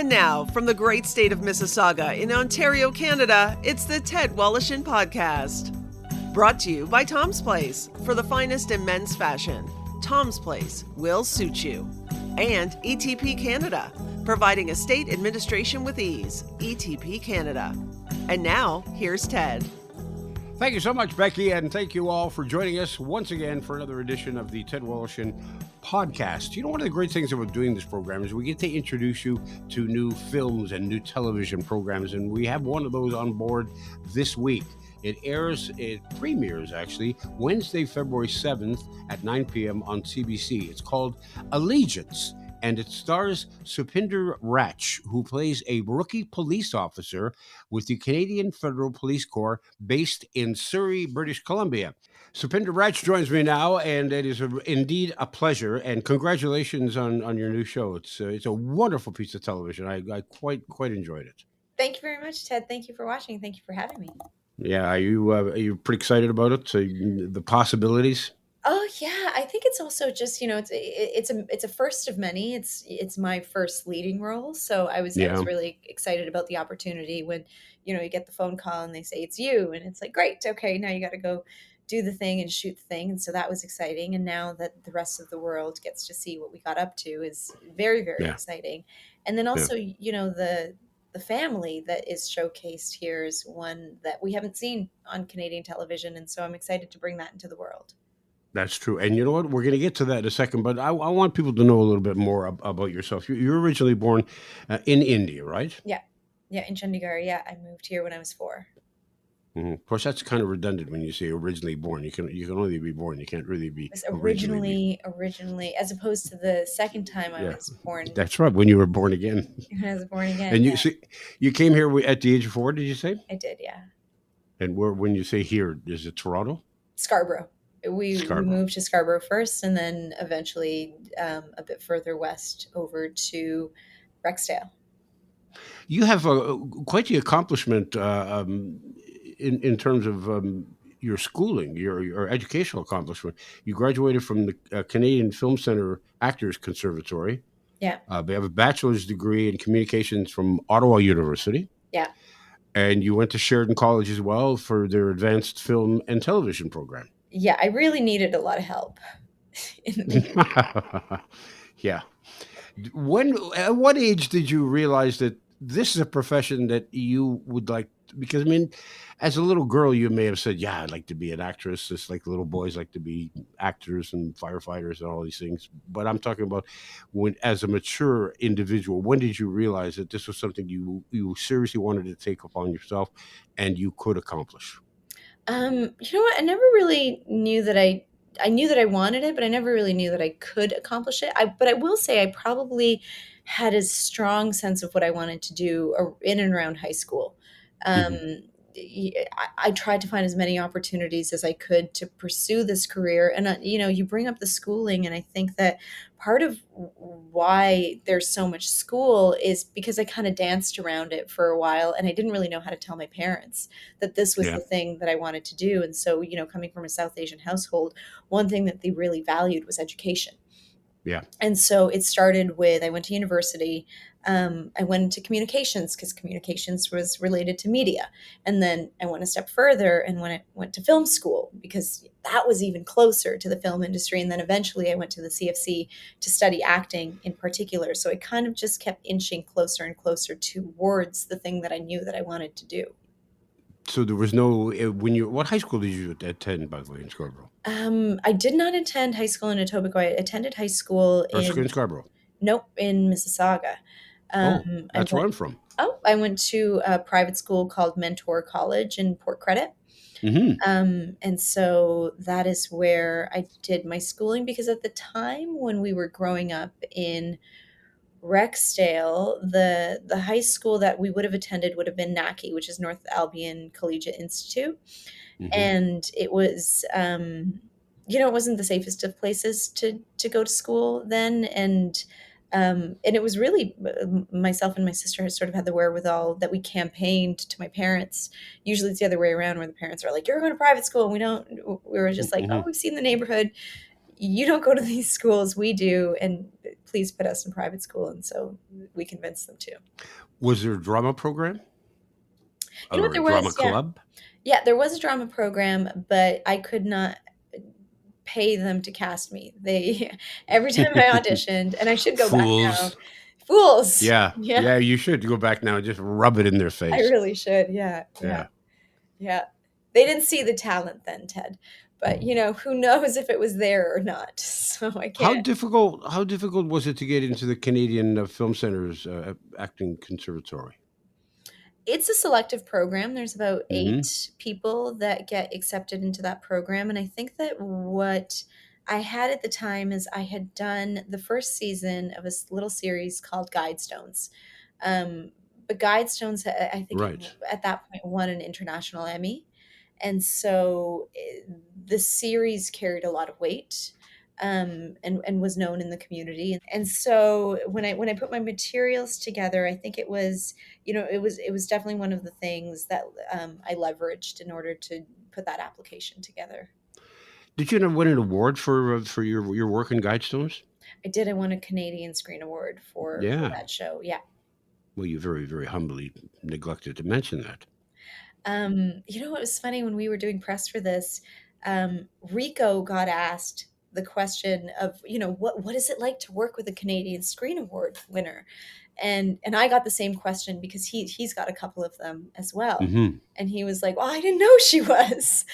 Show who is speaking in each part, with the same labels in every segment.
Speaker 1: And now, from the great state of Mississauga in Ontario, Canada, it's the Ted Wallachin Podcast. Brought to you by Tom's Place. For the finest in men's fashion, Tom's Place will suit you. And ETP Canada, providing estate administration with ease. ETP Canada. And now, here's Ted.
Speaker 2: Thank you so much, Becky, and thank you all for joining us once again for another edition of the Ted Wallachin Podcast. You know, one of the great things about doing this program is we get to introduce you to new films and new television programs, and we have one of those on board this week. It premieres actually Wednesday, February 7th at 9 p.m. on CBC. It's called Allegiance, and it stars Supinder Wraich, who plays a rookie police officer with the Canadian Federal Police Corps based in Surrey, British Columbia. Supinder Wraich joins me now, and it is indeed a pleasure, and congratulations on your new show. It's a wonderful piece of television. I quite enjoyed it.
Speaker 3: Thank you very much, Ted. Thank you for watching. Thank you for having me.
Speaker 2: Yeah, are you pretty excited about it? So the possibilities?
Speaker 3: Oh yeah, I think it's also just it's a first of many. It's my first leading role, so I was really excited about the opportunity when you get the phone call and they say it's you, and it's like great, okay, now you got to go do the thing and shoot the thing, and so that was exciting. And now that the rest of the world gets to see what we got up to is very exciting. And then also the family that is showcased here is one that we haven't seen on Canadian television, and so I'm excited to bring that into the world.
Speaker 2: That's true. And you know what? We're going to get to that in a second, but I want people to know a little bit more about yourself. You're originally born in India, right?
Speaker 3: Yeah, in Chandigarh. Yeah, I moved here when I was 4.
Speaker 2: Mm-hmm. Of course, that's kind of redundant when you say originally born. You can only be born. You can't really be
Speaker 3: originally, as opposed to the second time I was born.
Speaker 2: That's right. When you were born again.
Speaker 3: When I was born again.
Speaker 2: And you came here at the age of 4. Did you say?
Speaker 3: I did, yeah.
Speaker 2: And when you say here, is it Toronto?
Speaker 3: Scarborough. We moved to Scarborough first, and then eventually a bit further west over to Rexdale.
Speaker 2: You have quite the accomplishment in terms of your schooling, your educational accomplishment. You graduated from the Canadian Film Centre Actors Conservatory.
Speaker 3: Yeah.
Speaker 2: You have a bachelor's degree in communications from Ottawa University.
Speaker 3: Yeah.
Speaker 2: And you went to Sheridan College as well for their advanced film and television program.
Speaker 3: Yeah, I really needed a lot of help in the beginning.
Speaker 2: Yeah. At what age did you realize that this is a profession that you would like? Because, I mean, as a little girl, you may have said, yeah, I'd like to be an actress, just like little boys like to be actors and firefighters and all these things. But I'm talking about when, as a mature individual, when did you realize that this was something you seriously wanted to take upon yourself and you could accomplish?
Speaker 3: You know what? I never really knew that I knew that I wanted it, but I never really knew that I could accomplish it. But I will say I probably had a strong sense of what I wanted to do in and around high school. I tried to find as many opportunities as I could to pursue this career. And, you bring up the schooling, and I think that part of why there's so much school is because I kind of danced around it for a while, and I didn't really know how to tell my parents that this was the thing that I wanted to do. And so, coming from a South Asian household, one thing that they really valued was education.
Speaker 2: Yeah.
Speaker 3: And so it started with, I went to university. I went into communications because communications was related to media. And then I went a step further and went to film school because that was even closer to the film industry. And then eventually I went to the CFC to study acting in particular. So I kind of just kept inching closer and closer towards the thing that I knew that I wanted to do.
Speaker 2: So there was no, what high school did you attend, by the way, in Scarborough?
Speaker 3: I did not attend high school in Etobicoke. I attended high school
Speaker 2: in Scarborough?
Speaker 3: Nope, in Mississauga.
Speaker 2: That's where I'm from.
Speaker 3: Oh, I went to a private school called Mentor College in Port Credit.
Speaker 2: Mm-hmm.
Speaker 3: And so that is where I did my schooling, because at the time when we were growing up in Rexdale, the high school that we would have attended would have been NACI, which is North Albion Collegiate Institute. Mm-hmm. And it was, it wasn't the safest of places to go to school then. And it was really, myself and my sister sort of had the wherewithal that we campaigned to my parents. Usually it's the other way around, where the parents are like, you're going to private school. And we were just like, oh, we've seen the neighborhood. you don't go to these schools, we do, and please put us in private school. And so we convinced them to.
Speaker 2: Was there a drama program
Speaker 3: You know what
Speaker 2: or a
Speaker 3: there
Speaker 2: drama
Speaker 3: was? Yeah.
Speaker 2: club?
Speaker 3: Yeah, there was a drama program, but I could not pay them to cast me. They every time I auditioned, and I should go back now.
Speaker 2: Fools.
Speaker 3: Fools.
Speaker 2: Yeah.
Speaker 3: Yeah,
Speaker 2: Yeah, you should go back now and just rub it in their
Speaker 3: I
Speaker 2: face.
Speaker 3: really should. Yeah, yeah,
Speaker 2: Yeah.
Speaker 3: yeah. They didn't see the talent then, Ted. But who knows if it was there or not. So I can't.
Speaker 2: How difficult was it to get into the Canadian Film Centre's acting conservatory?
Speaker 3: It's a selective program. There's about
Speaker 2: Mm-hmm.
Speaker 3: 8 people that get accepted into that program. And I think that what I had at the time is I had done the first season of a little series called Guidestones. But Guidestones, I think
Speaker 2: Right.
Speaker 3: at that point won an international Emmy. And so the series carried a lot of weight. And was known in the community. And so when I put my materials together, I think it was definitely one of the things that I leveraged in order to put that application together.
Speaker 2: Did you win an award for your work in Guidestones?
Speaker 3: I did. I won a Canadian Screen Award for
Speaker 2: Yeah.
Speaker 3: that show. Yeah.
Speaker 2: Well, you very, very humbly neglected to mention that.
Speaker 3: It was funny when we were doing press for this. Rico got asked the question of, what is it like to work with a Canadian Screen Award winner? And I got the same question because he's got a couple of them as well.
Speaker 2: Mm-hmm.
Speaker 3: And he was like, "Well, I didn't know she was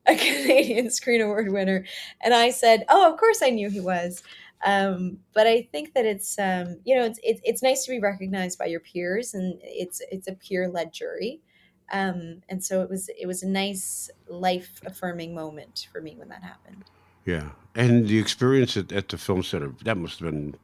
Speaker 3: a Canadian Screen Award winner." And I said, "Oh, of course I knew he was." But I think that it's nice to be recognized by your peers, and it's a peer-led jury. And so it was a nice life affirming moment for me when that happened.
Speaker 2: Yeah. And the experience at the film center, that must have been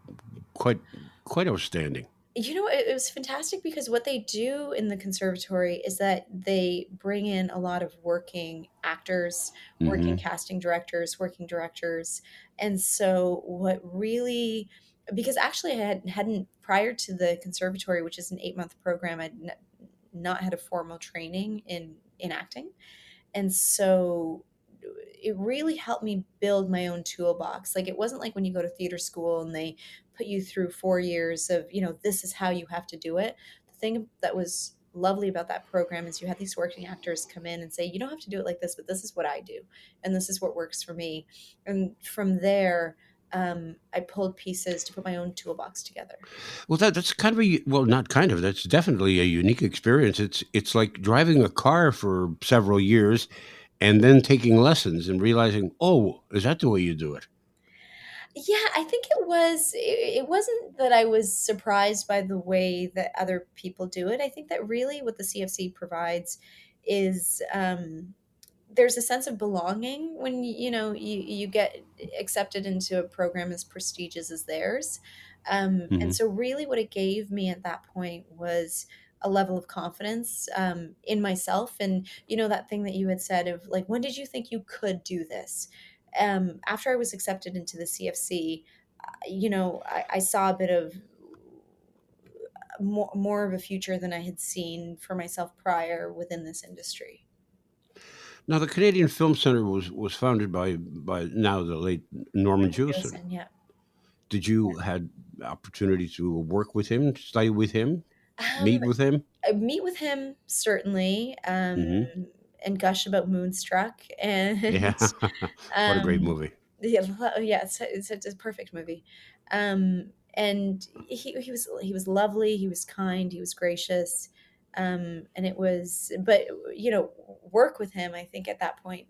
Speaker 2: quite quite outstanding.
Speaker 3: It was fantastic because what they do in the conservatory is that they bring in a lot of working actors, working
Speaker 2: Mm-hmm.
Speaker 3: casting directors, working directors. And so what really, because actually hadn't prior to the conservatory, which is an 8-month program, I'd not had a formal training in acting. And so it really helped me build my own toolbox. Like, it wasn't like when you go to theater school and they put you through 4 years of, this is how you have to do it. The thing that was lovely about that program is you had these working actors come in and say, "You don't have to do it like this, but this is what I do. And this is what works for me." And from there, I pulled pieces to put my own toolbox together.
Speaker 2: Well, that's kind of well, not kind of. That's definitely a unique experience. It's like driving a car for several years and then taking lessons and realizing, oh, is that the way you do it?
Speaker 3: Yeah, I think it wasn't that I was surprised by the way that other people do it. I think that really what the CFC provides is there's a sense of belonging when you get accepted into a program as prestigious as theirs. And
Speaker 2: Hmm.
Speaker 3: so really what it gave me at that point was a level of confidence in myself. And that thing that you had said of like, when did you think you could do this? After I was accepted into the CFC, I saw a bit of more of a future than I had seen for myself prior within this industry.
Speaker 2: Now, the Canadian Film Center was founded by now the late Norman Jewison.
Speaker 3: Yeah.
Speaker 2: Did you had opportunity to work with him, study with him,
Speaker 3: Um,
Speaker 2: meet with him?
Speaker 3: I meet with him certainly,
Speaker 2: Hmm.
Speaker 3: and gush about Moonstruck, and
Speaker 2: Yeah. What a great
Speaker 3: um,
Speaker 2: movie.
Speaker 3: yeah, yeah, it's a perfect movie. And he was lovely, he was kind, he was gracious, and it was, but work with him. I think at that point,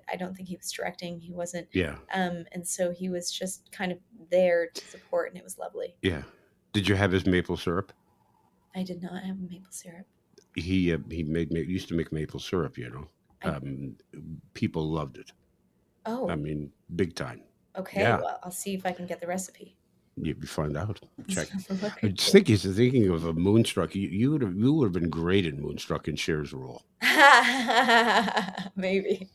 Speaker 3: I don't think he was directing. He wasn't,
Speaker 2: Yeah.
Speaker 3: and so he was just kind of there to support, and it was lovely.
Speaker 2: Yeah. Did you have his maple syrup?
Speaker 3: I did not have maple syrup.
Speaker 2: He used to make maple syrup.
Speaker 3: I
Speaker 2: People loved it. I
Speaker 3: Oh,
Speaker 2: mean, big time.
Speaker 3: okay.
Speaker 2: Yeah.
Speaker 3: Well, I'll see if I can get the recipe.
Speaker 2: You find out. Check.
Speaker 3: Look
Speaker 2: I
Speaker 3: at
Speaker 2: just
Speaker 3: you.
Speaker 2: thinking of a Moonstruck. You would have been great in Moonstruck in Cher's role.
Speaker 3: Maybe.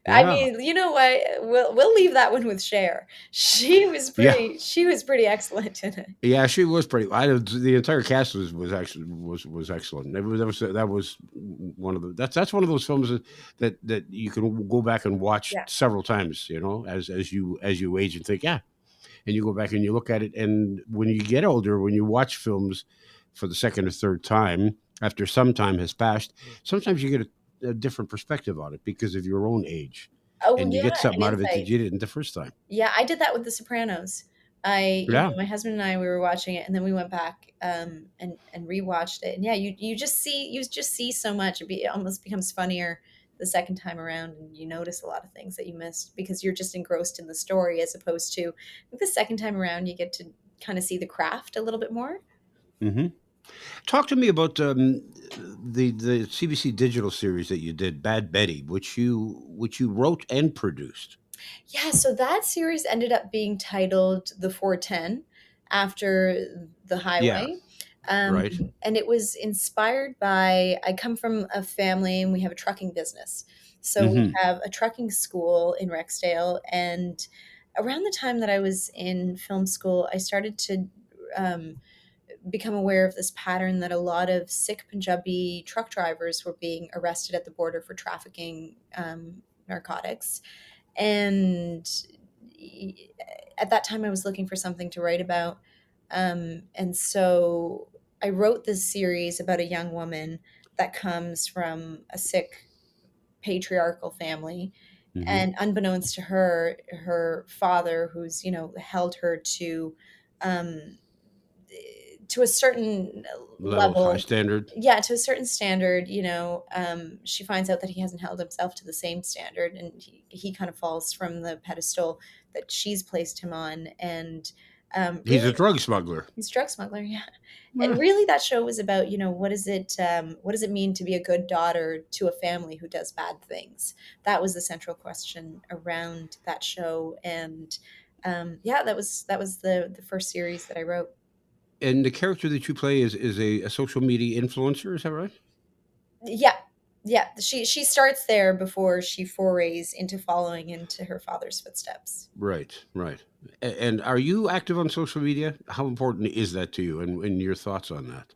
Speaker 3: I
Speaker 2: Yeah.
Speaker 3: mean, you know what? We'll leave that one with Cher.
Speaker 2: Yeah.
Speaker 3: She was pretty excellent in it.
Speaker 2: Yeah, she was pretty. The entire cast was actually was excellent. That was one of the that's one of those films that you can go back and watch
Speaker 3: Yeah.
Speaker 2: several times. As you age and think, yeah, and you go back and you look at it, and when you get older, when you watch films for the second or third time after some time has passed, sometimes you get a different perspective on it because of your own age,
Speaker 3: Oh,
Speaker 2: and you
Speaker 3: yeah,
Speaker 2: get
Speaker 3: an
Speaker 2: something out of it that
Speaker 3: insight.
Speaker 2: you didn't the first time.
Speaker 3: Yeah, I did that with The Sopranos.
Speaker 2: Yeah.
Speaker 3: My husband and I, we were watching it, and then we went back and rewatched it. And yeah, you just see so much. It almost becomes funnier the second time around, and you notice a lot of things that you missed because you're just engrossed in the story, as opposed to, I think, the second time around you get to kind of see the craft a little bit more.
Speaker 2: Hmm. Talk to me about the CBC digital series that you did, Bad Betty, which you wrote and produced.
Speaker 3: Yeah, so that series ended up being titled The 410 after the
Speaker 2: Yeah,
Speaker 3: highway. Um,
Speaker 2: right.
Speaker 3: and it was inspired by, I come from a family and we have a trucking business. So we
Speaker 2: Hmm.
Speaker 3: have a trucking school in Rexdale. And around the time that I was in film school, I started to um, become aware of this pattern that a lot of Sikh Punjabi truck drivers were being arrested at the border for trafficking narcotics. And at that time, I was looking for something to write about. And so I wrote this series about a young woman that comes from a Sikh patriarchal family.
Speaker 2: Hmm.
Speaker 3: And unbeknownst to her, her father, who's, held her um, to a certain
Speaker 2: Level, high
Speaker 3: level,
Speaker 2: standard.
Speaker 3: yeah, to a certain standard, she finds out that he hasn't held himself to the same standard, and he kind of falls from the pedestal that she's placed him on. And
Speaker 2: He's a
Speaker 3: really,
Speaker 2: drug smuggler.
Speaker 3: he's a drug smuggler, yeah. And
Speaker 2: Yeah.
Speaker 3: really, that show was about, what does it mean to be a good daughter to a family who does bad things? That was the central question around that show. And yeah, that was the first series that I wrote.
Speaker 2: And the character that you play is a social media influencer. Is that right?
Speaker 3: Yeah. Yeah, she starts there before she forays into following into her father's footsteps.
Speaker 2: Right, right. And are you active on social media? How important is that to you, and your thoughts on that?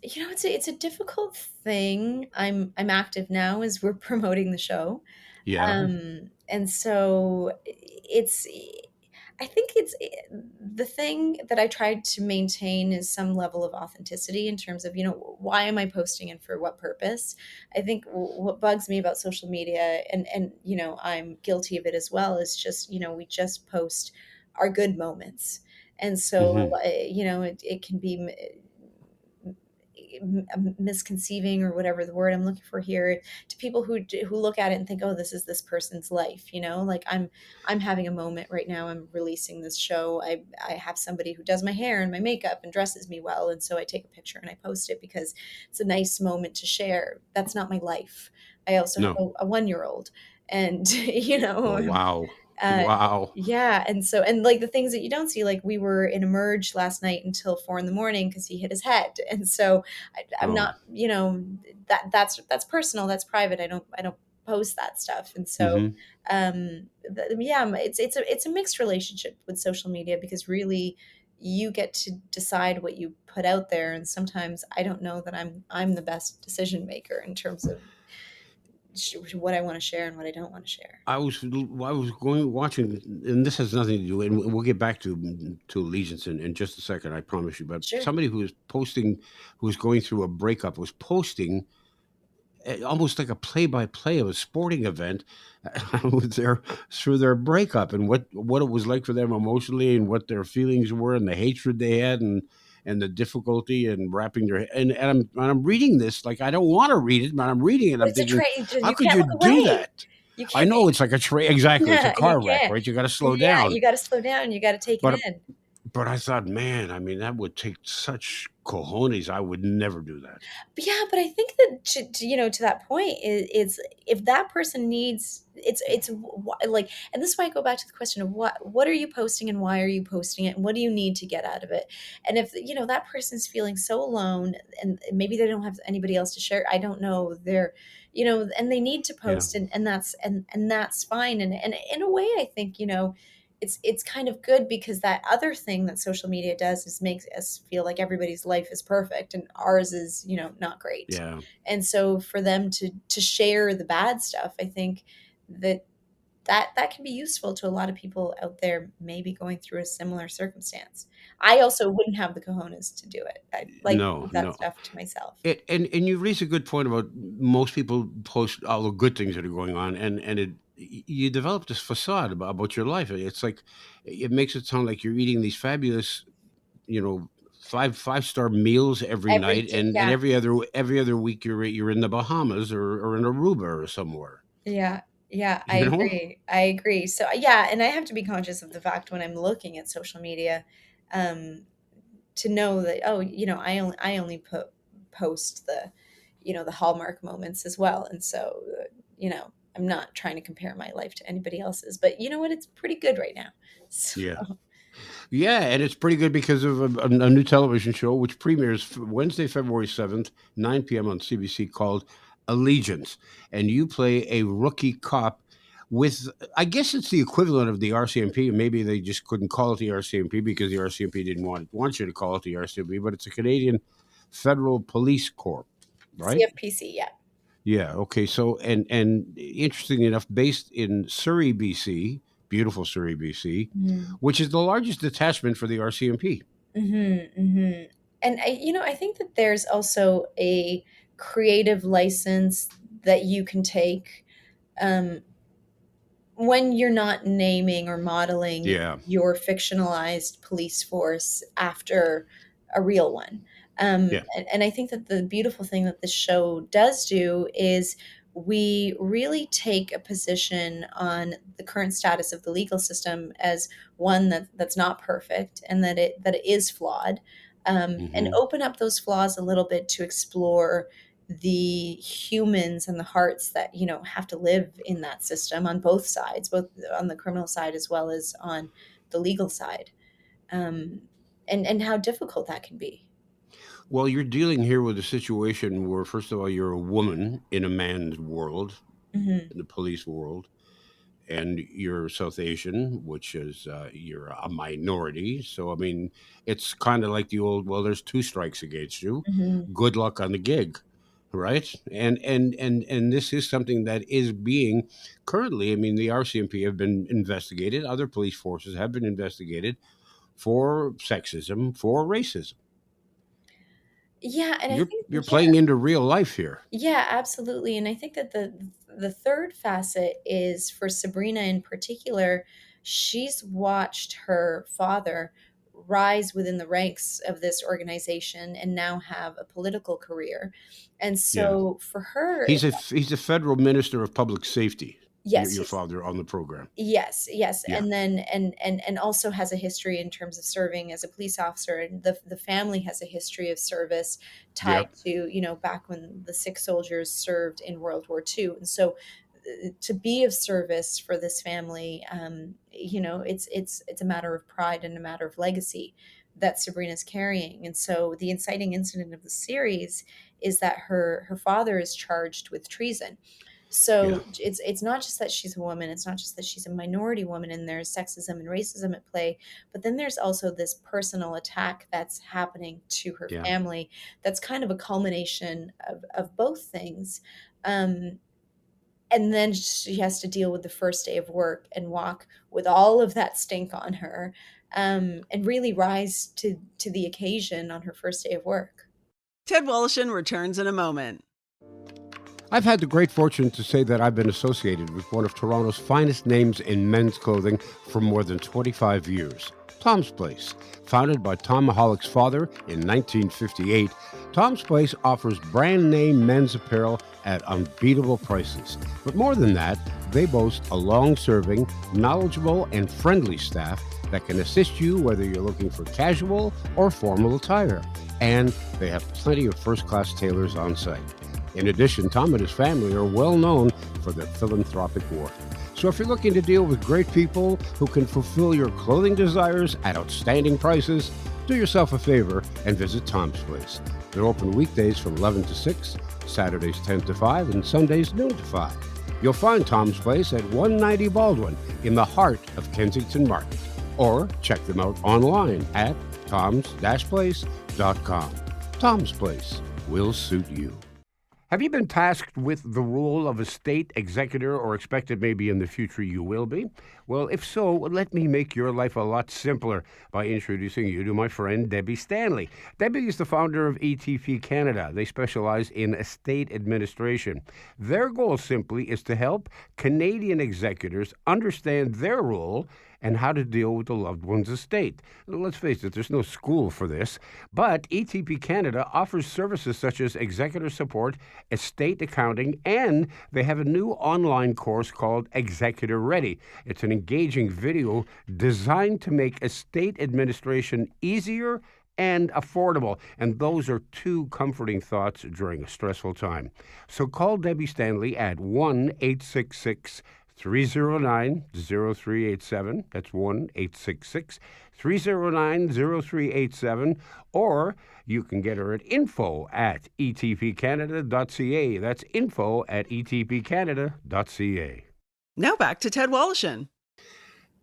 Speaker 3: It's a difficult thing. I'm active now as we're promoting the show.
Speaker 2: Yeah.
Speaker 3: And so I think the thing that I tried to maintain is some level of authenticity in terms of, why am I posting and for what purpose? I think what bugs me about social media, and I'm guilty of it as well, is just, we just post our good moments. And so,
Speaker 2: Hmm.
Speaker 3: it can be misconceiving, or whatever the word I'm looking for here, to people who look at it and think, oh, this is this person's life. Like, I'm having a moment right now. I'm releasing this show. I have somebody who does my hair and my makeup and dresses me well, and so I take a picture and I post it because it's a nice moment to share. That's not my life. I also have
Speaker 2: No.
Speaker 3: a 1 year old, and
Speaker 2: Oh, wow.
Speaker 3: uh,
Speaker 2: Wow.
Speaker 3: yeah, and like the things that you don't see, like we were in a merge last night until 4 in the morning because he hit his head, and so I'm
Speaker 2: Oh.
Speaker 3: not, that's personal, that's private. I don't post that stuff, and so
Speaker 2: Hmm.
Speaker 3: yeah, it's a mixed relationship with social media, because really you get to decide what you put out there, and sometimes I don't know that I'm the best decision maker in terms of what I want to share and what I don't want to share.
Speaker 2: I was going watching, and this has nothing to do, and we'll get back to allegiance in just a second, I promise you. But
Speaker 3: Sure.
Speaker 2: somebody who was going through a breakup, was posting almost like a play-by-play of a sporting event with their through their breakup, and what it was like for them emotionally, and what their feelings were, and the hatred they had, and the difficulty and wrapping their and I'm reading this, like, I don't want to read it, but I'm reading it.
Speaker 3: But
Speaker 2: I'm
Speaker 3: it's a
Speaker 2: thinking,
Speaker 3: train.
Speaker 2: how
Speaker 3: You
Speaker 2: could
Speaker 3: can't
Speaker 2: you
Speaker 3: look
Speaker 2: do
Speaker 3: away.
Speaker 2: that?
Speaker 3: You
Speaker 2: I
Speaker 3: can't.
Speaker 2: know it's like a train. Exactly, it's a
Speaker 3: You
Speaker 2: car wreck,
Speaker 3: can't.
Speaker 2: right? You got to slow
Speaker 3: Yeah, you
Speaker 2: down.
Speaker 3: got to slow down. You got to take it
Speaker 2: But
Speaker 3: in.
Speaker 2: But I thought, man, I mean, that would take such cojones. I would never do that.
Speaker 3: Yeah, but I think that to that point is if that person needs like, and this is why I go back to the question of what are you posting and why are you posting it and what do you need to get out of it? And if that person's feeling so alone and maybe they don't have anybody else to share, I don't know, and they need to
Speaker 2: Yeah.
Speaker 3: post and that's fine. And in a way, I think, it's kind of good because that other thing that social media does is makes us feel like everybody's life is perfect and ours is, not great.
Speaker 2: Yeah.
Speaker 3: And so for them to share the bad stuff, I think that can be useful to a lot of people out there maybe going through a similar circumstance. I also wouldn't have the cojones to do it. I like to
Speaker 2: No,
Speaker 3: keep that
Speaker 2: no.
Speaker 3: stuff to myself.
Speaker 2: And you raise a good point about most people post all the good things that are going on, and you develop this facade about your life. It's like it makes it sound like you're eating these fabulous, you know, five-star meals every
Speaker 3: Every
Speaker 2: night,
Speaker 3: day,
Speaker 2: and
Speaker 3: yeah.
Speaker 2: every other week you're in the Bahamas or in Aruba or somewhere.
Speaker 3: Yeah. Yeah, I
Speaker 2: You know?
Speaker 3: agree. I agree. So yeah, and I have to be conscious of the fact when I'm looking at social media, um, to know that, oh, I only post the hallmark moments as well. And so, I'm not trying to compare my life to anybody else's, but you know what? It's pretty good right now. So
Speaker 2: Yeah. Yeah, and it's pretty good because of a new television show which premieres Wednesday, February 7th, 9 p.m. on CBC, called Allegiance. And you play a rookie cop with, I guess it's the equivalent of the RCMP. Maybe they just couldn't call it the RCMP because the RCMP didn't want you to call it the RCMP, but it's a Canadian Federal Police Corps, right?
Speaker 3: CFPC, yeah.
Speaker 2: Yeah. Okay. So, and interesting enough, based in Surrey, BC, beautiful Surrey, BC,
Speaker 3: Mhm.
Speaker 2: which is the largest detachment for the RCMP.
Speaker 3: Mhm, mhm. And I think that there's also a creative license that you can take, um, when you're not naming or modeling
Speaker 2: Yeah.
Speaker 3: your fictionalized police force after a real one.
Speaker 2: Yeah.
Speaker 3: And I think that the beautiful thing that the show does do is we really take a position on the current status of the legal system as one that's not perfect and that it is flawed, and
Speaker 2: Hmm.
Speaker 3: open up those flaws a little bit to explore the humans and the hearts that have to live in that system on both sides, both on the criminal side as well as on the legal side, um, and how difficult that can be.
Speaker 2: Well, you're dealing here with a situation where, first of all, you're a woman in a man's world,
Speaker 3: Hmm.
Speaker 2: in the police world, and you're South Asian, which is you're a minority. So, I mean, it's kind of like the old, well, there's two strikes against you.
Speaker 3: Hmm.
Speaker 2: Good luck on the gig, right? And this is something that is being currently. I mean, the RCMP have been investigated. Other police forces have been investigated for sexism, for racism.
Speaker 3: Yeah, and I think,
Speaker 2: You're playing into real life here.
Speaker 3: yeah, absolutely. And I think that the third facet is for Sabrina in particular. She's watched her father rise within the ranks of this organization and now have a political career. And
Speaker 2: Yeah.
Speaker 3: so for her,
Speaker 2: He's a federal minister of public safety.
Speaker 3: yes,
Speaker 2: Your father on the program.
Speaker 3: yes, yes,
Speaker 2: Yeah.
Speaker 3: and then and also has a history in terms of serving as a police officer, and the family has a history of service tied
Speaker 2: Yep.
Speaker 3: to, back when the sick soldiers served in World War II. And so, to be of service for this family, it's a matter of pride and a matter of legacy that Sabrina's carrying. And so the inciting incident of the series is that her father is charged with treason.
Speaker 2: Yeah.
Speaker 3: So it's not just that she's a woman, it's not just that she's a minority woman and there's sexism and racism at play, but then there's also this personal attack that's happening to her
Speaker 2: Yeah.
Speaker 3: family that's kind of a culmination of both things. Um, and then she has to deal with the first day of work and walk with all of that stink on her, and really rise to the occasion on her first day of work.
Speaker 1: Ted Woloshyn returns in a moment.
Speaker 2: I've had the great fortune to say that I've been associated with one of Toronto's finest names in men's clothing for more than 25 years. Tom's Place. Founded by Tom Mahalick's father in 1958, Tom's Place offers brand name men's apparel at unbeatable prices. But more than that, they boast a long serving, knowledgeable, and friendly staff that can assist you whether you're looking for casual or formal attire. And they have plenty of first class tailors on site. In addition, Tom and his family are well known for their philanthropic work. So if you're looking to deal with great people who can fulfill your clothing desires at outstanding prices, do yourself a favor and visit Tom's Place. They're open weekdays from 11 to 6, Saturdays 10 to 5, and Sundays noon to 5. You'll find Tom's Place at 190 Baldwin in the heart of Kensington Market. Or check them out online at toms-place.com. Tom's Place will suit you. Have you been tasked with the role of a state executor or expected maybe in the future you will be? Well, if so, let me make your life a lot simpler by introducing you to my friend Debbie Stanley. Debbie is the founder of ETP Canada. They specialize in estate administration. Their goal simply is to help Canadian executors understand their role and how to deal with the loved one's estate. Let's face it, there's no school for this, but ETP Canada offers services such as executor support, estate accounting, and they have a new online course called Executor Ready. It's an engaging video designed to make estate administration easier and affordable. And those are two comforting thoughts during a stressful time. So call Debbie Stanley at 1-866-309-0387. That's 1-866-309-0387. Or you can get her at info@etpcanada.ca. That's info@etpcanada.ca.
Speaker 1: Now back to Ted Woloshyn.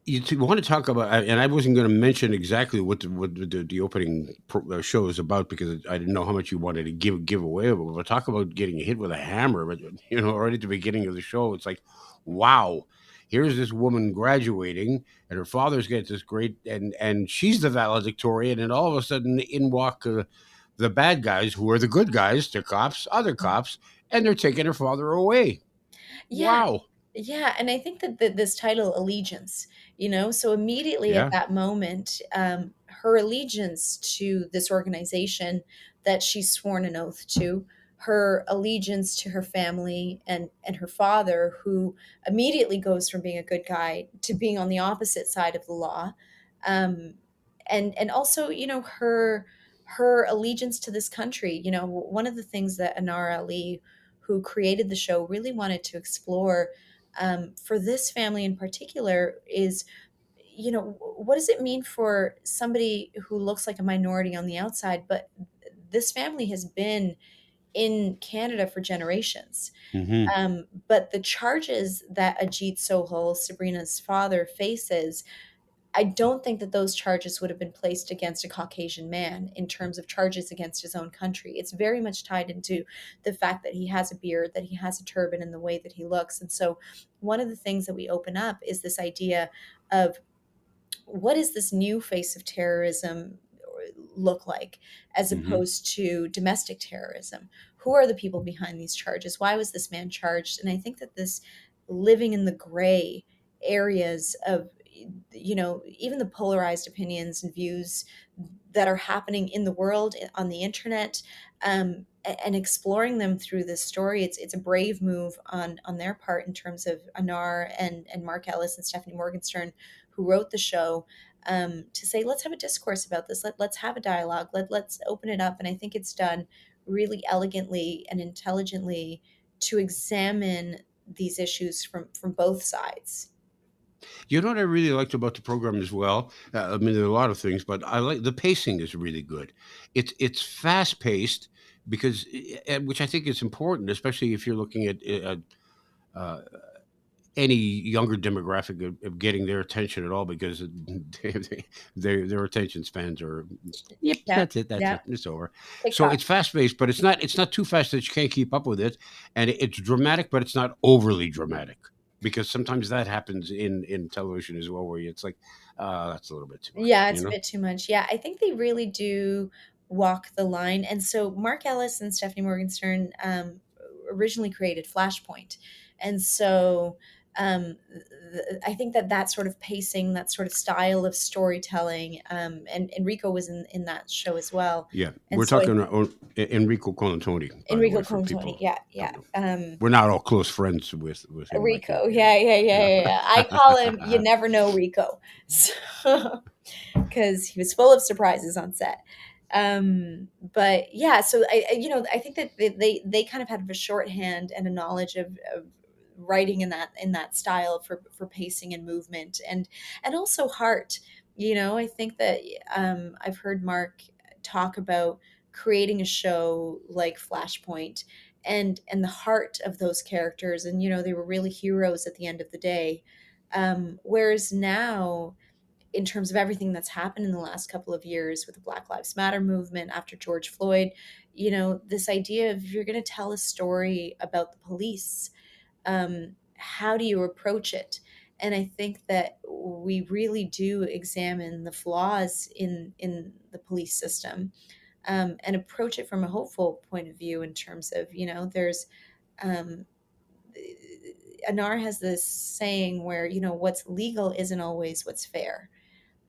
Speaker 2: You want to talk about, and I wasn't going to mention exactly what the opening show is about because I didn't know how much you wanted to give away. But talk about getting hit with a hammer, but right at the beginning of the show, it's like, wow, here's this woman graduating, and her father's got this great, and she's the valedictorian, and all of a sudden in walk the bad guys who are the good guys, the cops, other cops, and they're taking her father away.
Speaker 3: Yeah.
Speaker 2: Wow.
Speaker 3: Yeah, and I think that this title allegiance, so immediately at
Speaker 2: Yeah.
Speaker 3: that moment, her allegiance to this organization that she's sworn an oath to, her allegiance to her family and her father, who immediately goes from being a good guy to being on the opposite side of the law, um, and also, her allegiance to this country. One of the things that Anar Ali, who created the show, really wanted to explore for this family in particular is, what does it mean for somebody who looks like a minority on the outside, but this family has been in Canada for generations.
Speaker 2: Mm-hmm.
Speaker 3: But the charges that Ajit Sohal, Sabrina's father, faces, I don't think that those charges would have been placed against a Caucasian man in terms of charges against his own country. It's very much tied into the fact that he has a beard, that he has a turban, and the way that he looks. And so one of the things that we open up is this idea of what is this new face of terrorism look like as
Speaker 2: Mm-hmm.
Speaker 3: opposed to domestic terrorism? Who are the people behind these charges? Why was this man charged? And I think that this living in the gray areas of, even the polarized opinions and views that are happening in the world on the internet, and exploring them through this story, it's a brave move on their part in terms of Anar and Mark Ellis and Stephanie Morgenstern, who wrote the show, to say, let's have a discourse about this. Let's have a dialogue. Let's open it up. And I think it's done really elegantly and intelligently to examine these issues from both sides.
Speaker 2: You know what I really liked about the program as well? I mean, there are a lot of things, but I like the pacing is really good. It's fast paced because, which I think is important, especially if you're looking at uh, any younger demographic of getting their attention at all, because their attention spans are, yep,
Speaker 3: Yeah.
Speaker 2: that's it,
Speaker 3: Yeah.
Speaker 2: it's over. So
Speaker 3: TikTok.
Speaker 2: it's fast paced, but it's not too fast that you can't keep up with it, and it's dramatic, but it's not overly dramatic. Because sometimes that happens in television as well, where it's like, that's a little bit too much,
Speaker 3: Yeah, it's a bit too much. Yeah, I think they really do walk the line. And so Mark Ellis and Stephanie Morgenstern originally created Flashpoint. And so I think that sort of pacing, that sort of style of storytelling, and Enrico was in that show as well.
Speaker 2: Yeah,
Speaker 3: And
Speaker 2: we're
Speaker 3: so
Speaker 2: talking Enrico Colantoni, by the
Speaker 3: Enrico
Speaker 2: way, for
Speaker 3: Colantoni,
Speaker 2: people
Speaker 3: yeah,
Speaker 2: who
Speaker 3: yeah.
Speaker 2: don't know. We're not all close friends with him like you,
Speaker 3: Rico,
Speaker 2: you know.
Speaker 3: yeah, yeah, yeah,
Speaker 2: Yeah.
Speaker 3: yeah, yeah. I call him "You Never Know Rico," so, because he was full of surprises on set. But yeah, so I think that they kind of had a shorthand and a knowledge of writing in that style for pacing and movement and also heart. I think that I've heard Mark talk about creating a show like Flashpoint and the heart of those characters, and they were really heroes at the end of the day. Whereas now, in terms of everything that's happened in the last couple of years with the Black Lives Matter movement after George Floyd, this idea of, if you're going to tell a story about the police, how do you approach it? And I think that we really do examine the flaws in the police system, and approach it from a hopeful point of view, in terms of, there's um, Anar has this saying where, what's legal isn't always what's fair.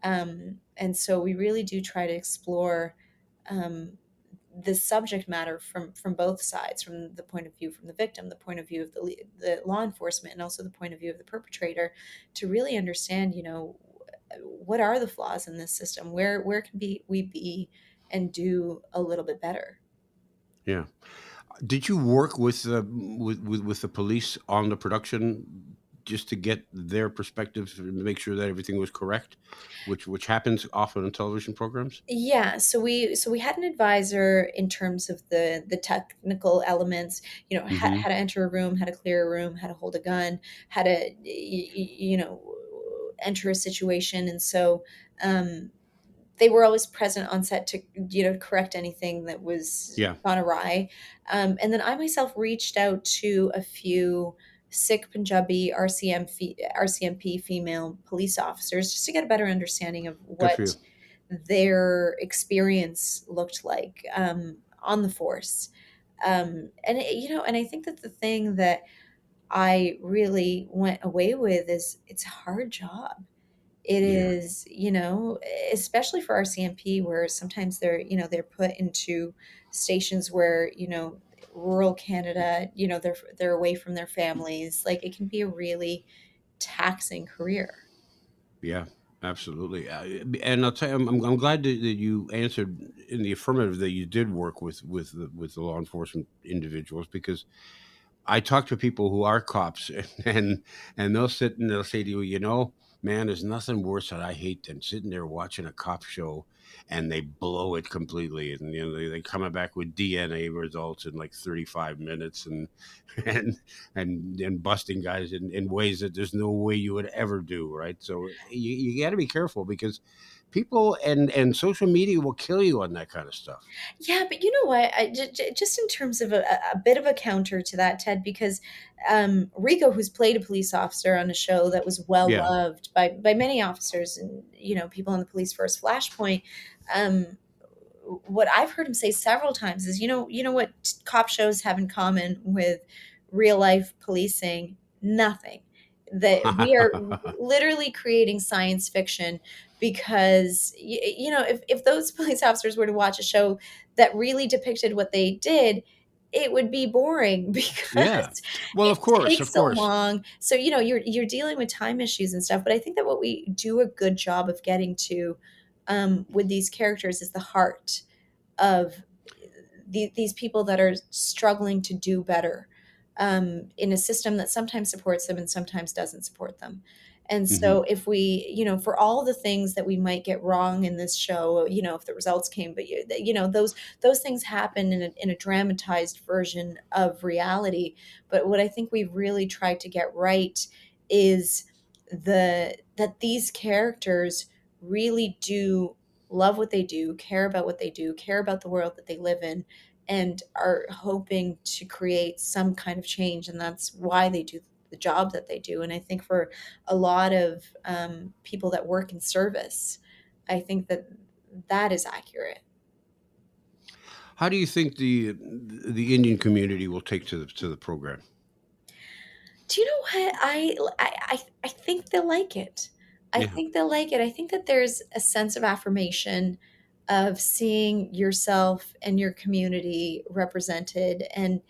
Speaker 3: And so we really do try to explore um, the subject matter from both sides, from the point of view from the victim, the point of view of the law enforcement, and also the point of view of the perpetrator, to really understand, what are the flaws in this system, where can we be and do a little bit better.
Speaker 2: Yeah. Did you work with the police on the production just to get their perspectives and make sure that everything was correct, which happens often in television programs?
Speaker 3: Yeah, so we had an advisor in terms of the technical elements,
Speaker 2: Hmm.
Speaker 3: how to enter a room, how to clear a room, how to hold a gun, how to enter a situation. And so um, they were always present on set to correct anything that was
Speaker 2: Yeah.
Speaker 3: gone awry. And then I myself reached out to a few Sikh Punjabi RCMP female police officers, just to get a better understanding of
Speaker 2: Good for
Speaker 3: what
Speaker 2: you.
Speaker 3: their experience looked like on the force. And I think that the thing that I really went away with is, it's a hard job. It
Speaker 2: Yeah.
Speaker 3: is, especially for RCMP, where sometimes they're put into stations where, rural Canada, they're away from their families. Like, it can be a really taxing career.
Speaker 2: Yeah, absolutely. And I'll tell you, I'm glad that you answered in the affirmative that you did work with the law enforcement individuals, because I talk to people who are cops and they'll sit and they'll say to you, man, there's nothing worse that I hate than sitting there watching a cop show and they blow it completely. And they coming back with DNA results in like 35 minutes and and busting guys in ways that there's no way you would ever do, right? So you got to be careful, because people and social media will kill you on that kind of stuff.
Speaker 3: Yeah, but you know what? Just in terms of a bit of a counter to that, Ted, because Rico, who's played a police officer on a show that was well
Speaker 2: Yeah.
Speaker 3: loved by many officers and people on the police force, Flashpoint. Um, what I've heard him say several times is, what cop shows have in common with real life policing? Nothing. That we are literally creating science fiction, because if those police officers were to watch a show that really depicted what they did, it would be boring
Speaker 2: Yeah.
Speaker 3: because
Speaker 2: Well,
Speaker 3: it
Speaker 2: of course,
Speaker 3: takes
Speaker 2: of
Speaker 3: so
Speaker 2: course.
Speaker 3: long. So you're dealing with time issues and stuff. But I think that what we do a good job of getting to with these characters is the heart of these people that are struggling to do better in a system that sometimes supports them and sometimes doesn't support them. And
Speaker 2: Hmm.
Speaker 3: so if we, for all the things that we might get wrong in this show, if the results came, but those things happen in a dramatized version of reality. But what I think we've really tried to get right is that these characters really do love what they do, care about what they do, care about the world that they live in, and are hoping to create some kind of change. And that's why they do the job that they do. And I think for a lot of people that work in service, I think that is accurate.
Speaker 2: How do you think the Indian community will take to the program?
Speaker 3: Do you know what? I think they'll like it. I
Speaker 2: Yeah.
Speaker 3: think they'll like it. I think that there's a sense of affirmation of seeing yourself and your community represented. And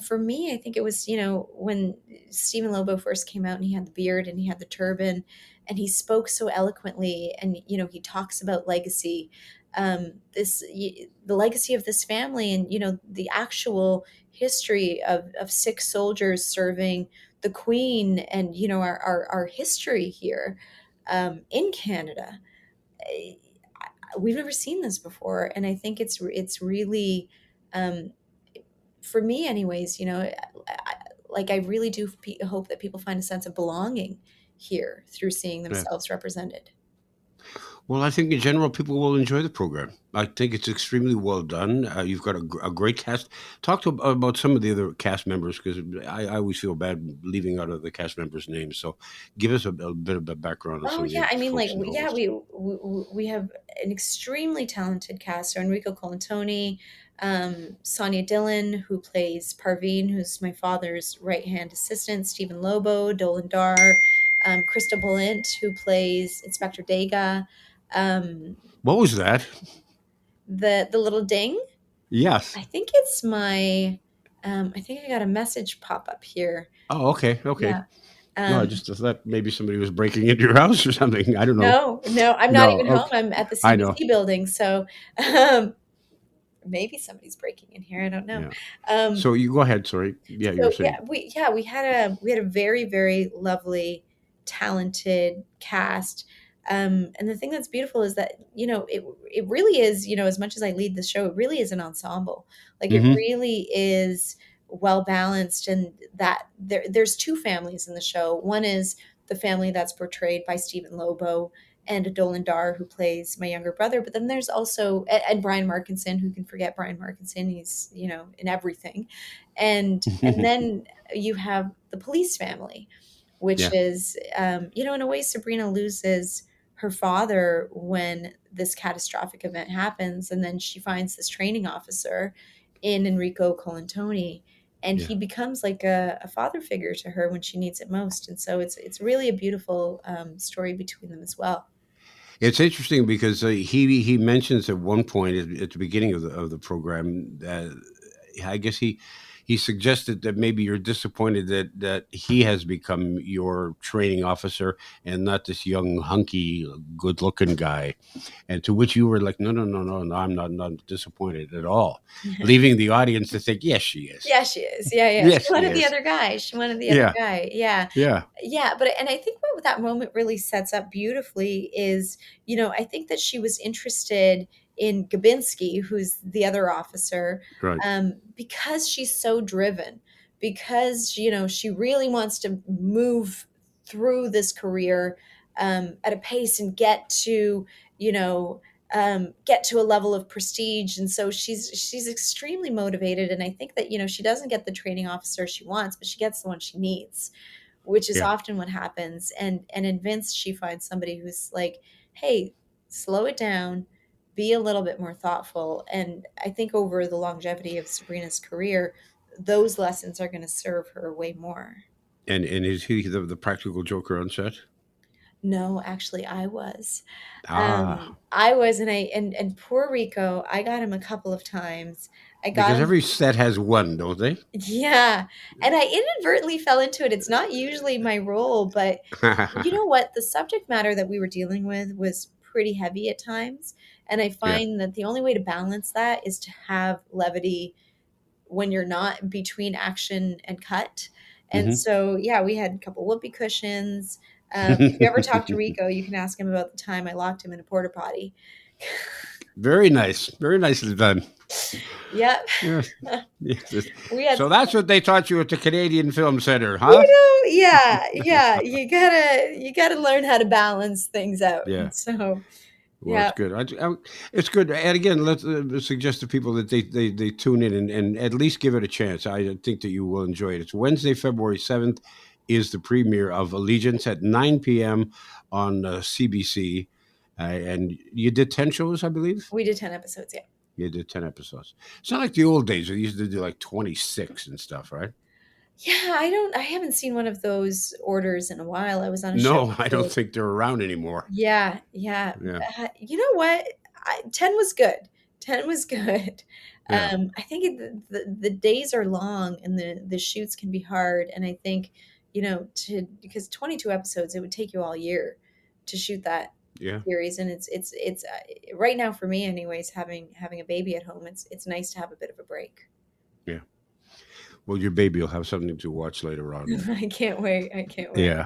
Speaker 3: for me, I think it was, when Stephen Lobo first came out and he had the beard and he had the turban and he spoke so eloquently, and he talks about legacy. The legacy of this family, and the actual history of six soldiers serving the Queen, and our history here in Canada. Eh, We've never seen this before, and I think it's really, um, for me, anyways. Like I really do hope that people find a sense of belonging here through seeing
Speaker 2: Yeah.
Speaker 3: themselves represented.
Speaker 2: Well, I think in general people will enjoy the program. I think it's extremely well done. You've got a great cast. Talk to about some of the other cast members, because I always feel bad leaving out of the cast members' names. So give us a bit of a background on
Speaker 3: Oh
Speaker 2: some of the
Speaker 3: yeah, I mean, like
Speaker 2: folks involved.
Speaker 3: we have an extremely talented cast. So Enrico Colantoni, Sonia Dillon, who plays Parveen, who's my father's right hand assistant, Stephen Lobo, Dolan Dar, Krista Bullant, who plays Inspector Dega, um,
Speaker 2: What was that?
Speaker 3: the little ding.
Speaker 2: Yes.
Speaker 3: I think it's my. I think I got a message pop up here.
Speaker 2: Oh, okay. Okay.
Speaker 3: Yeah.
Speaker 2: No, I
Speaker 3: Um,
Speaker 2: just thought maybe somebody was breaking into your house or something. I don't know.
Speaker 3: no, no, I'm not
Speaker 2: No.
Speaker 3: even home.
Speaker 2: Okay.
Speaker 3: I'm at the
Speaker 2: I know.
Speaker 3: CBC building, so um, maybe somebody's breaking in here. I don't know.
Speaker 2: Yeah.
Speaker 3: Um,
Speaker 2: So you go ahead. Sorry. Yeah, you were
Speaker 3: so
Speaker 2: saying.
Speaker 3: we had a very, very lovely, talented cast. And the thing that's beautiful is that it really is, as much as I lead the show, it really is an ensemble. Like it
Speaker 2: Mm-hmm.
Speaker 3: really is well balanced, and that there's two families in the show. One is the family that's portrayed by Stephen Lobo and Dolan Dar, who plays my younger brother. But then there's also and Brian Markinson. Who can forget Brian Markinson? He's in everything. And then you have the police family, which
Speaker 2: Yeah.
Speaker 3: is in a way Sabrina loses her father when this catastrophic event happens, and then she finds this training officer in Enrico Colantoni, and
Speaker 2: Yeah.
Speaker 3: he becomes like a father figure to her when she needs it most. And so it's really a beautiful story between them as well.
Speaker 2: It's interesting because he mentions at one point at the beginning of the program that I guess he suggested that maybe you're disappointed that he has become your training officer and not this young hunky good looking guy, and to which you were like, no, no, no, no, no, I'm not disappointed at all, leaving the audience to think, yes, she is,
Speaker 3: Yeah, she is. Yeah, yeah.
Speaker 2: yes,
Speaker 3: She
Speaker 2: she
Speaker 3: wanted the
Speaker 2: is,
Speaker 3: other guy. She wanted the other
Speaker 2: yeah,
Speaker 3: guy. Yeah.
Speaker 2: yeah,
Speaker 3: Yeah, and I think what that moment really sets up beautifully is, I think that she was interested in Gabinski, who's the other officer,
Speaker 2: right,
Speaker 3: because she's so driven, because she really wants to move through this career at a pace and you know get to a level of prestige. And so she's extremely motivated, and I think that she doesn't get the training officer she wants, but she gets the one she needs, which is
Speaker 2: yeah.
Speaker 3: often what happens. And in Vince, she finds somebody who's like, hey, slow it down, be a little bit more thoughtful. And I think over the longevity of Sabrina's career, those lessons are going to serve her way more.
Speaker 2: And is he the practical joker on set?
Speaker 3: No, actually, I was.
Speaker 2: Ah,
Speaker 3: I was, and poor Rico, I got him a couple of times. I got
Speaker 2: because
Speaker 3: him.
Speaker 2: every set has one, don't they?
Speaker 3: Yeah, and I inadvertently fell into it. It's not usually my role, but you know what? The subject matter that we were dealing with was pretty heavy at times, and I
Speaker 2: Yeah.
Speaker 3: find that the only way to balance that is to have levity when you're not between action and cut. And
Speaker 2: Hmm.
Speaker 3: so, yeah, we had a couple whoopee cushions. If you ever talk to Rico, you can ask him about the time I locked him in a porta potty.
Speaker 2: Very nice. Very nicely done.
Speaker 3: Yep.
Speaker 2: Yes. Yes.
Speaker 3: We had,
Speaker 2: So that's what they taught you at the Canadian Film Center, huh?
Speaker 3: yeah, yeah. You gotta learn how to balance things out.
Speaker 2: Yeah.
Speaker 3: And so,
Speaker 2: Well, it's
Speaker 3: yeah,
Speaker 2: good. It's good. And again, let's suggest to people that they tune in and at least give it a chance. I think that you will enjoy it. It's Wednesday, February 7th is the premiere of Allegiance at 9 p.m. on CBC. And you did 10 shows, I believe?
Speaker 3: we did 10 episodes. Yeah.
Speaker 2: You did 10 episodes. It's not like the old days where you used to do like 26 and stuff, right?
Speaker 3: Yeah, I haven't seen one of those orders in a while. I was on a show
Speaker 2: No, I don't think they're around anymore.
Speaker 3: Yeah, yeah.
Speaker 2: Yeah,
Speaker 3: You know what? 10 was good. 10 was good.
Speaker 2: yeah,
Speaker 3: I think the days are long and the shoots can be hard. And I think, because 22 episodes, it would take you all year to shoot that
Speaker 2: yeah,
Speaker 3: series. And it's right now for me anyways, having a baby at home, it's nice to have a bit of a break.
Speaker 2: yeah. Well, your baby will have something to watch later on.
Speaker 3: I can't wait. I can't wait.
Speaker 2: Yeah.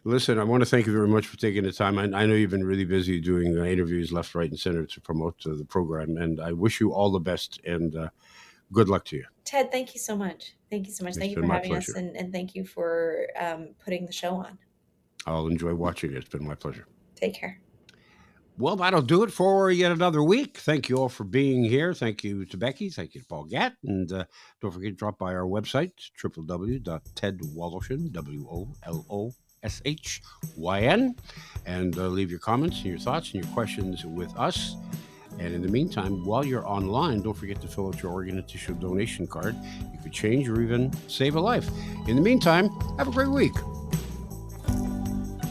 Speaker 2: Listen, I want to thank you very much for taking the time. I know you've been really busy doing interviews left, right, and center to promote the program, and I wish you all the best and good luck to you.
Speaker 3: Ted, thank you so much. Thank you so much.
Speaker 2: It's
Speaker 3: Thank you
Speaker 2: been
Speaker 3: for
Speaker 2: my
Speaker 3: having us,
Speaker 2: pleasure.
Speaker 3: and thank you for putting the show on.
Speaker 2: I'll enjoy watching it. It's been my pleasure.
Speaker 3: Take care.
Speaker 2: Well, that'll do it for yet another week. Thank you all for being here. Thank you to Becky. Thank you to Paul Gatt. And don't forget to drop by our website, www.tedwoloshin, WOLOSHYN, and leave your comments and your thoughts and your questions with us. And in the meantime, while you're online, don't forget to fill out your organ and tissue donation card. You could change or even save a life. In the meantime, have a great week.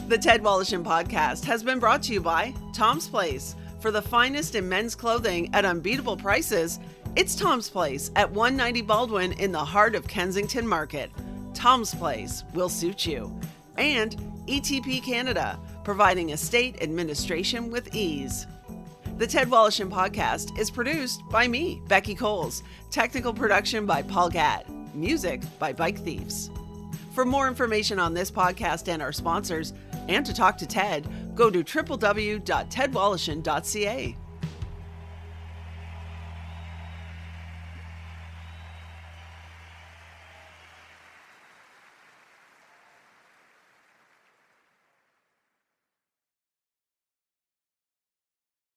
Speaker 1: The Ted Woloshyn Podcast has been brought to you by Tom's Place. For the finest in men's clothing at unbeatable prices, it's Tom's Place at 190 Baldwin in the heart of Kensington Market. Tom's Place will suit you. And ETP Canada, providing estate administration with ease. The Ted Woloshyn Podcast is produced by me, Becky Coles. Technical production by Paul Gatt. Music by Bike Thieves. For more information on this podcast and our sponsors, and to talk to Ted, go to www.tedwoloshyn.ca.